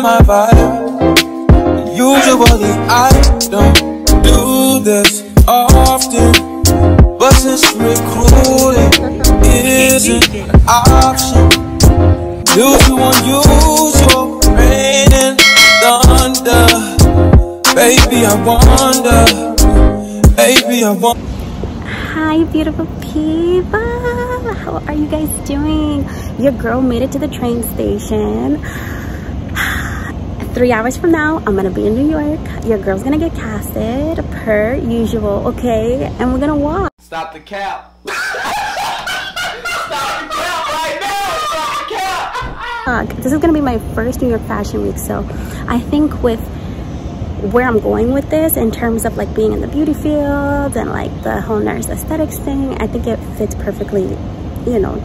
my vibe. Usually I don't do this often, but since recruiting isn't an option due to unusual rain and thunder, baby I wonder. Hi beautiful people, how are you guys doing? Your girl made it to the train station. 3 hours from now I'm gonna be in New York. Your girl's gonna get casted per usual, okay? And we're gonna walk. Stop the cap. Stop the cap right now. Stop the cap. This is gonna be my first New York Fashion Week, so I think with where I'm going with this in terms of like being in the beauty field and like the whole nurse aesthetics thing, I think it fits perfectly, you know,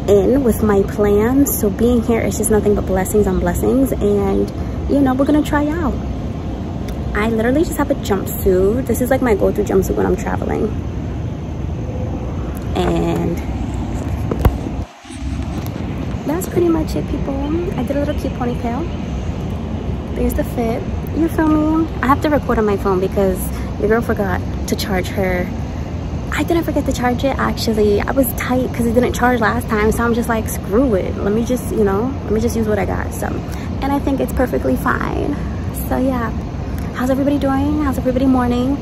in with my plans. So being here is just nothing but blessings on blessings, and you know, we're gonna try out. I literally just have a jumpsuit. This is like my go-to jumpsuit when I'm traveling, and that's pretty much it, people. I did a little cute ponytail. There's the fit. You feel me? I have to record on my phone because your girl forgot to charge her. I didn't forget to charge it, actually. I was tight because it didn't charge last time, so I'm just like, screw it. Let me just, you know, let me just use what I got. So, and I think it's perfectly fine. So yeah, how's everybody doing? How's everybody morning?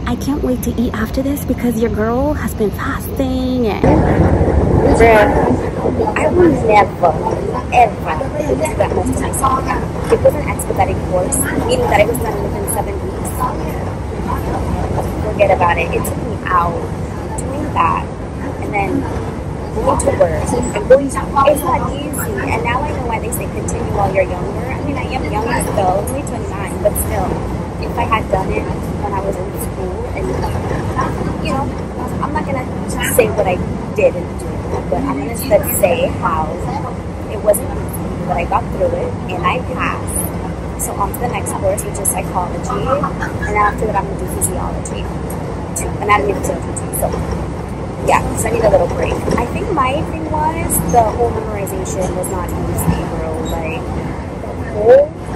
I can't wait to eat after this because your girl has been fasting and... I will never, ever do that much to myself. It was an expedited course, meaning that it was done within 7 weeks. Forget about it. It took me out doing that, and then going to work and going to, it's not easy. And now I know why they say continue while you're younger. I mean, I am young still, only 29, but still, if I had done it when I was in school, and you know, I'm not gonna say what I didn't do, but I'm gonna say how it wasn't easy, but I got through it and I passed. So on to the next course, which is psychology, and then after that I'm gonna do physiology, anatomy and physiology. So yeah, because I need a little break. I think my thing was the whole memorization was not easy, bro. Like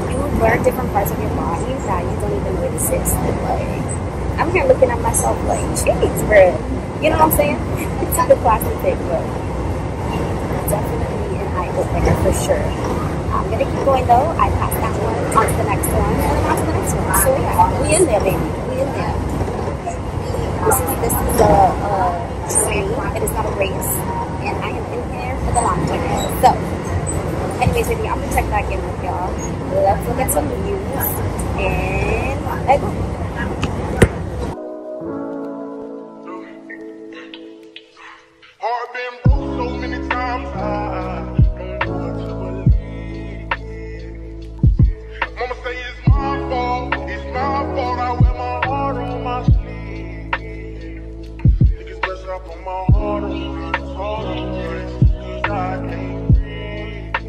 you learn different parts of your body that you don't even know exist. Like I'm here looking at myself like, jeez, bro. You know what I'm saying? It's a good classic thing, but definitely an eye-opener for sure. I'm gonna keep going though. I passed that one, on to the next one, and then on to the next one. So yeah, we in there, baby. We in there. This is a training. It is not a race, and I am in here for the long term. So, anyways, baby, I'm gonna check back in with y'all. Let's look at some news, and let's go. Heart been broke so many times, I don't know what to believe. Mama say it's my fault, I wear my heart on my sleeve. Niggas best I put my heart on ice, cause I can't breathe.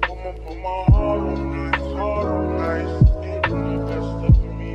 I'ma put my heart on ice, getting the best of me.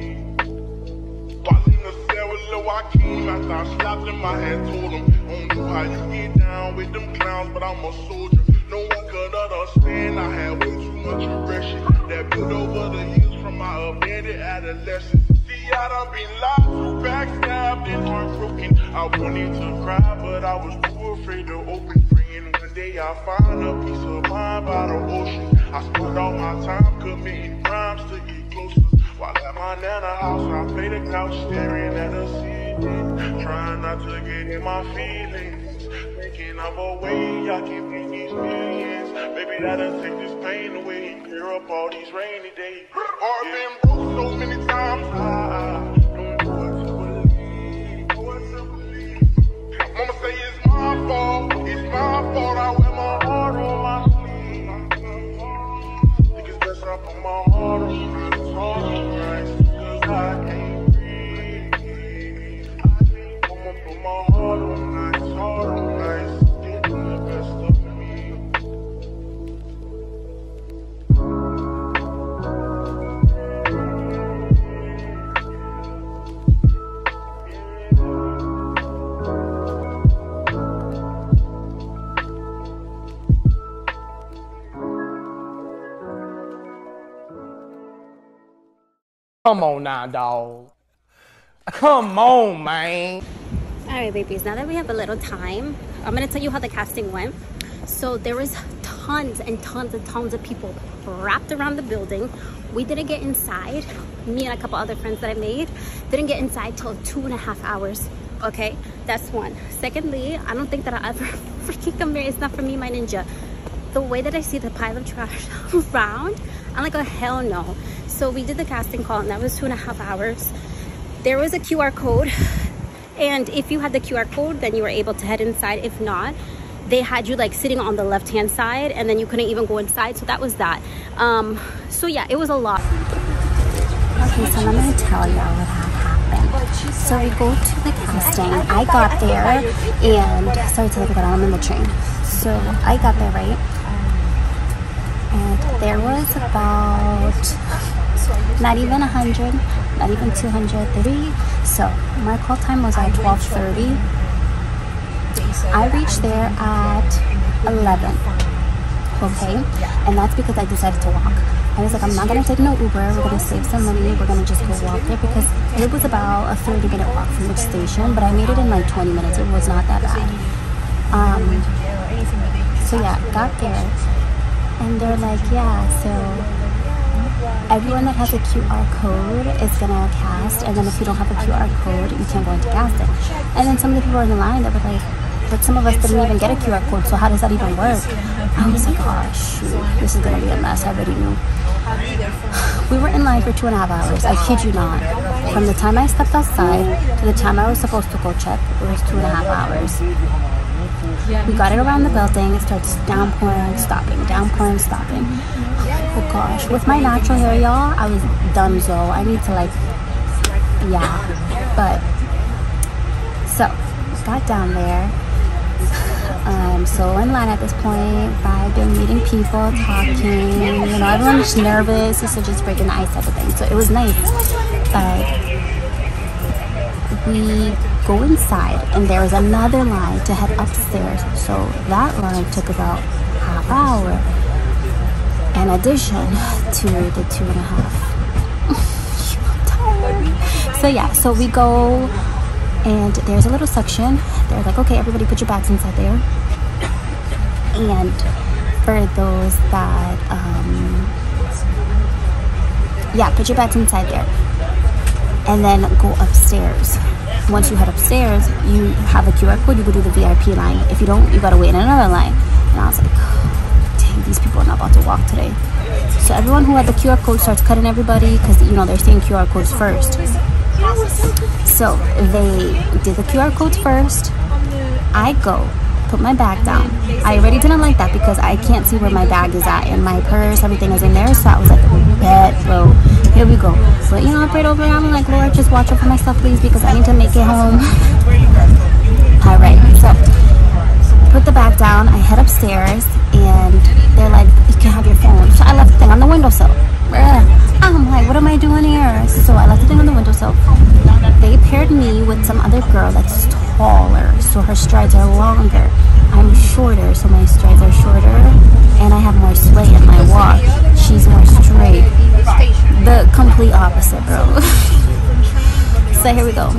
While in the cell with Lil Joaquin, after I slapped him, I had told him, I don't know how you get down with them clowns, but I'm a soldier. No one could understand, I had way too much aggression that built over the years from my abandoned adolescence. See, I done been lied to, backstabbed and heartbroken. I wanted to cry, but I was too afraid to open. Praying one day I'll find a peace of mind by the ocean. I spent all my time committing crimes to get closer. While at my nana house, I play the couch, staring at the ceiling, trying not to get in my feelings, thinking of a way I can make these millions. Maybe that'll take this pain away and clear up all these rainy days. Heart been broke so many times, I don't know what to believe. Mama say it's my fault, I wear my heart on my sleeve. Niggas best I put my heart on ice, cause I can't breathe. I'ma put my heart on ice, getting the best of me. Come on now, dog. Come on, man. Alright, babies, now that we have a little time, I'm gonna tell you how the casting went. So there was tons and tons and tons of people wrapped around the building. We didn't get inside. Me and a couple other friends that I made didn't get inside till 2.5 hours. Okay, that's one. Secondly, I don't think that I'll ever freaking come here. It's not for me, my ninja. The way that I see the pile of trash around, I'm like, oh hell no. So we did the casting call and that was 2.5 hours. There was a QR code, and if you had the QR code, then you were able to head inside. If not, they had you like sitting on the left hand side, and then you couldn't even go inside. So that was that. So yeah, it was a lot. Okay, so let me tell y'all what happened. So we go to the casting. I got there, and sorry to look at that, I'm in the train. So I got there, right? And there was about not even 100, not even 230. So my call time was at 12:30. I reached there at 11. Okay, and that's because I decided to walk. I was like, I'm not gonna take no Uber. We're gonna save some money. We're gonna just go walk there, because it was about a 30-minute walk from the station, but I made it in like 20 minutes. It was not that bad. So yeah, got there, and they're like, yeah, so everyone that has a QR code is gonna cast, and then if you don't have a QR code, you can't go into casting. And then some of the people in the line that were like, but some of us didn't even get a QR code, so how does that even work? I was like, oh shoot, this is gonna be a mess. I already knew. We were in line for 2.5 hours. I kid you not. From the time I stepped outside to the time I was supposed to go check, it was 2.5 hours. We got it around the building. It starts downpouring, stopping, downpouring, stopping. Oh gosh, with my natural hair, y'all, I was donezo. I need to like, yeah. But so got down there. So in line at this point, vibing, meeting people, talking, you know, everyone's nervous, so just breaking the ice type of thing. So it was nice. But we go inside, and there was another line to head upstairs. So that line took about half hour, in addition to the 2.5. I'm tired. So yeah, so we go, and there's a little section. They're like, okay, everybody put your bags inside there. And for those that, yeah, put your bags inside there. And then go upstairs. Once you head upstairs, you have a QR code, you go do the VIP line. If you don't, you gotta wait in another line. And I was like, dang, these people are not about to walk today. So everyone who had the QR code starts cutting everybody, because, you know, they're seeing QR codes first. So they did the QR codes first. I go, put my bag down. I already didn't like that because I can't see where my bag is at, and my purse, everything is in there. So I was like, bet, bro, here we go. But you know, I prayed over it. I'm like, Lord, just watch over my stuff, please, because I need to make it home. All right, so put the bag down. I head upstairs, and they're like, you can have your phone. So I left the thing on the windowsill. I'm like, what am I doing here? So I left the thing on the windowsill. They paired me with some other girl that's taller, so her strides are longer. I'm shorter, so my strides are shorter, and I have more sway in my walk. She's more straight. The complete opposite, bro. So here we go.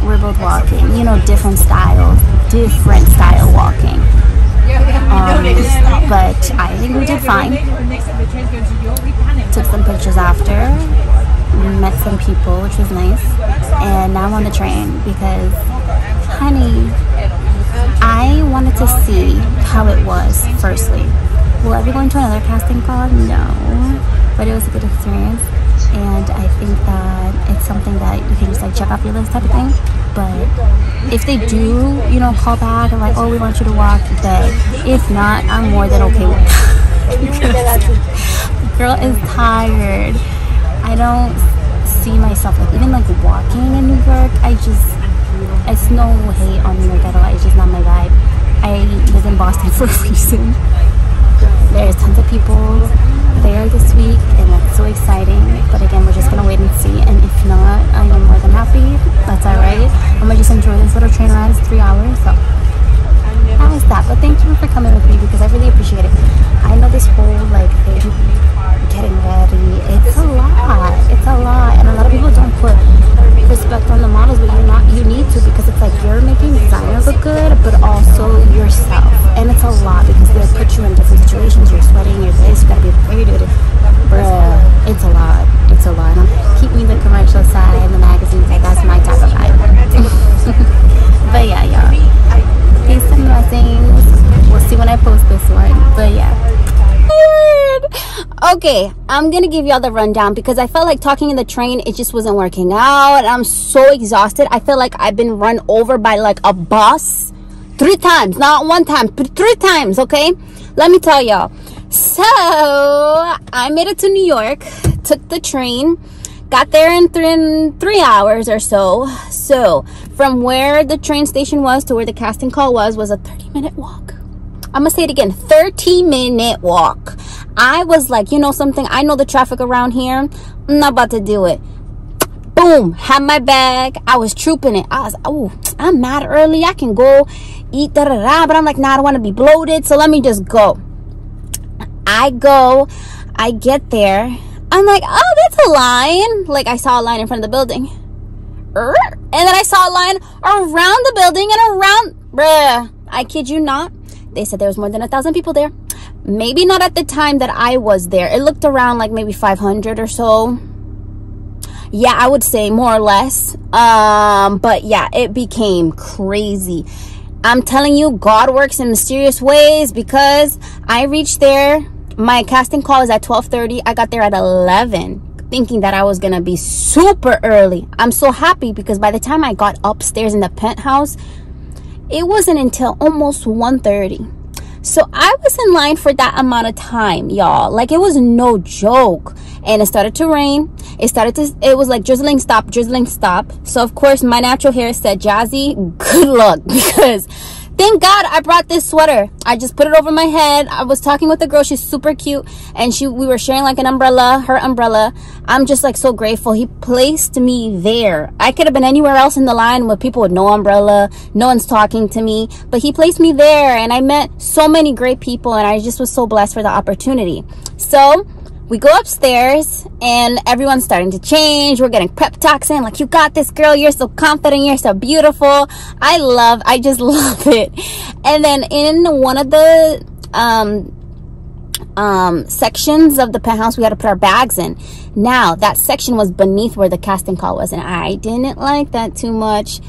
We're both walking, you know, different style walking. But I think we did fine. Took some pictures after, met some people, which was nice. And now I'm on the train because, honey, I wanted to see how it was, firstly. Will I be going to another casting call? No. But it was a good experience. And I think that it's something that you can just like check off your list type of thing. But if they do, you know, call back and like, oh, we want you to walk, but if not, I'm more than okay with that. Girl is tired. I don't see myself like even like walking in New York. It's no hate on New York at all. It's just not my vibe. I live in Boston for a reason. There's tons of people there this week, and that's so exciting. But again, we're just gonna wait and see. And if not, I am more than happy. That's alright. I'm gonna just enjoy this little train ride. It's 3 hours, so that was that. But thank you for coming with me because I really appreciate it. I know this whole like thing, getting ready, it's a lot. It's a lot, and a lot of Okay, I'm gonna give y'all the rundown because I felt like talking in the train, it just wasn't working out. I'm so exhausted. I feel like I've been run over by like a bus 3 times, not 1 time, but 3 times. Okay, let me tell y'all. So I made it to New York, took the train, got there in 3 hours or so. So from where the train station was to where the casting call was a 30-minute walk. I'm gonna say it again, 30-minute walk. I was like, you know something, I know the traffic around here, I'm not about to do it. Boom, had my bag, I was trooping it. I was, oh, I'm mad early, I can go eat, but I'm like, nah, I don't want to be bloated, so let me just go. I get there, I'm like, oh, that's a line. Like, I saw a line in front of the building, and then I saw a line around the building and around, bruh, I kid you not, they said there was more than 1,000 people there. Maybe not at the time that I was there. It looked around like maybe 500 or so. Yeah, I would say more or less. But yeah, it became crazy. I'm telling you, God works in mysterious ways, because I reached there. My casting call is at 12:30. I got there at 11, thinking that I was going to be super early. I'm so happy because by the time I got upstairs in the penthouse, it wasn't until almost 1:30. So I was in line for that amount of time, y'all. Like, it was no joke. And it started to rain. It was like drizzling, stop, drizzling, stop. So of course my natural hair said, Jazzy, good luck, because thank God I brought this sweater. I just put it over my head. I was talking with the girl, she's super cute, and we were sharing like an umbrella, her umbrella. I'm just like so grateful he placed me there. I could have been anywhere else in the line with people with no umbrella, no one's talking to me, but he placed me there, and I met so many great people, and I just was so blessed for the opportunity. So we go upstairs and everyone's starting to change. We're getting pep talks in, like, you got this, girl, you're so confident, you're so beautiful. I just love it. And then in one of the sections of the penthouse, we had to put our bags in. Now that section was beneath where the casting call was, and I didn't like that too much.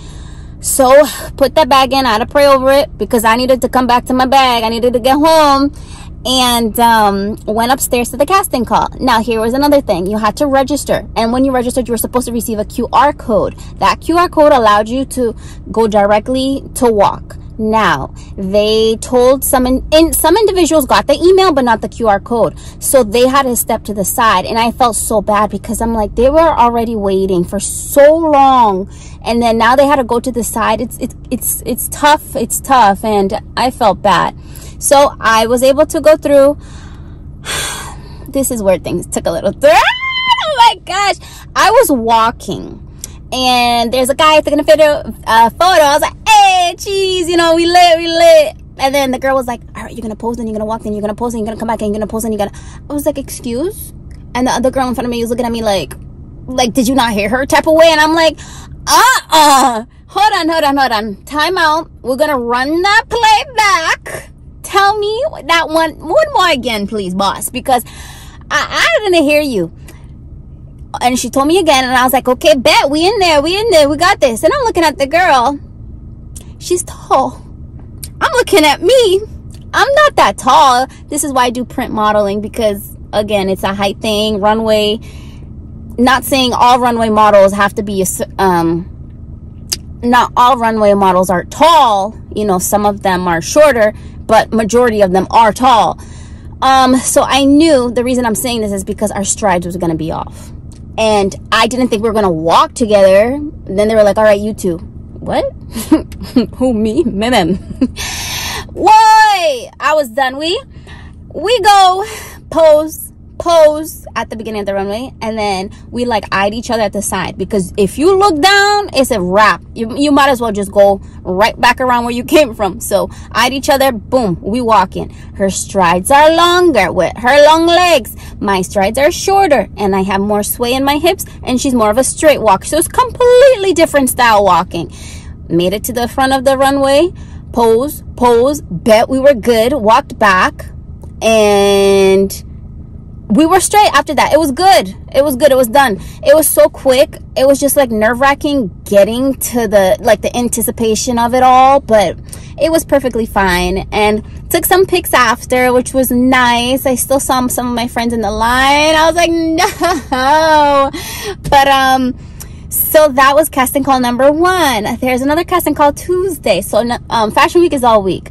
So put that bag in. I had to pray over it because I needed to come back to my bag. I needed to get home. And went upstairs to the casting call. Now, here was another thing. You had to register. And when you registered, you were supposed to receive a QR code. That QR code allowed you to go directly to walk. Now, they told some individuals got the email, but not the QR code. So they had to step to the side. And I felt so bad because I'm like, they were already waiting for so long. And then now they had to go to the side. It's tough. It's tough. And I felt bad. So I was able to go through. This is where things took a little. Oh my gosh. I was walking and there's a guy taking a photo. I was like, hey, cheese, you know, we lit. And then the girl was like, all right, you're going to pose, then you're going to walk, then you're going to pose, then you're going to come back, and you're going to pose, and you're going to. I was like, excuse? And the other girl in front of me was looking at me like, did you not hear her type of way? And I'm like, hold on. Time out. We're going to run that play back. Tell me that one more again, please, boss, because I didn't hear you. And she told me again, and I was like, okay, bet, we in there, we got this. And I'm looking at the girl. She's tall. I'm looking at me. I'm not that tall. This is why I do print modeling, because again, it's a height thing. Runway, not saying all runway models have to be not all runway models are tall. You know, some of them are shorter, but majority of them are tall. So I knew the reason I'm saying this is because our strides was going to be off. And I didn't think we were going to walk together. Then they were like, all right, you two. What? Who, me? Mem. Why? I was done. We go pose at the beginning of the runway, and then we like eyed each other at the side, because if you look down, it's a wrap. You might as well just go right back around where you came from. So eyed each other, boom, we walk in. Her strides are longer with her long legs. My strides are shorter, and I have more sway in my hips, and she's more of a straight walk. So it's completely different style walking. Made it to the front of the runway, pose, bet we were good, walked back, and we were straight after that. It was good. It was good. It was done. It was so quick. It was just like nerve-wracking getting to the anticipation of it all, but it was perfectly fine. And took some pics after, which was nice. I still saw some of my friends in the line. I was like, no. But so that was casting call number 1. There's another casting call Tuesday. So Fashion Week is all week.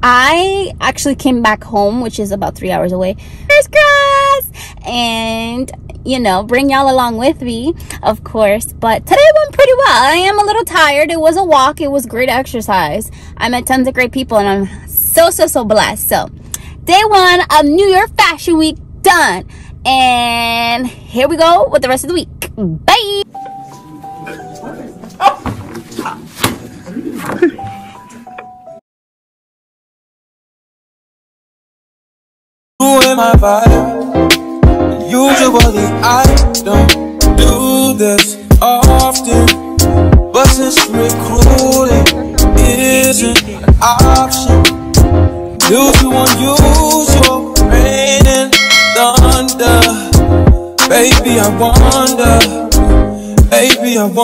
I actually came back home, which is about 3 hours away. Fingers crossed! And, you know, bring y'all along with me, of course. But today went pretty well. I am a little tired. It was a walk. It was great exercise. I met tons of great people, and I'm so blessed. So, day 1 of New York Fashion Week done. And here we go with the rest of the week. Bye! Ruin my vibe. Usually I don't do this often, but since recruiting isn't an option, due to unusual rain and thunder, baby I wonder, baby I wonder.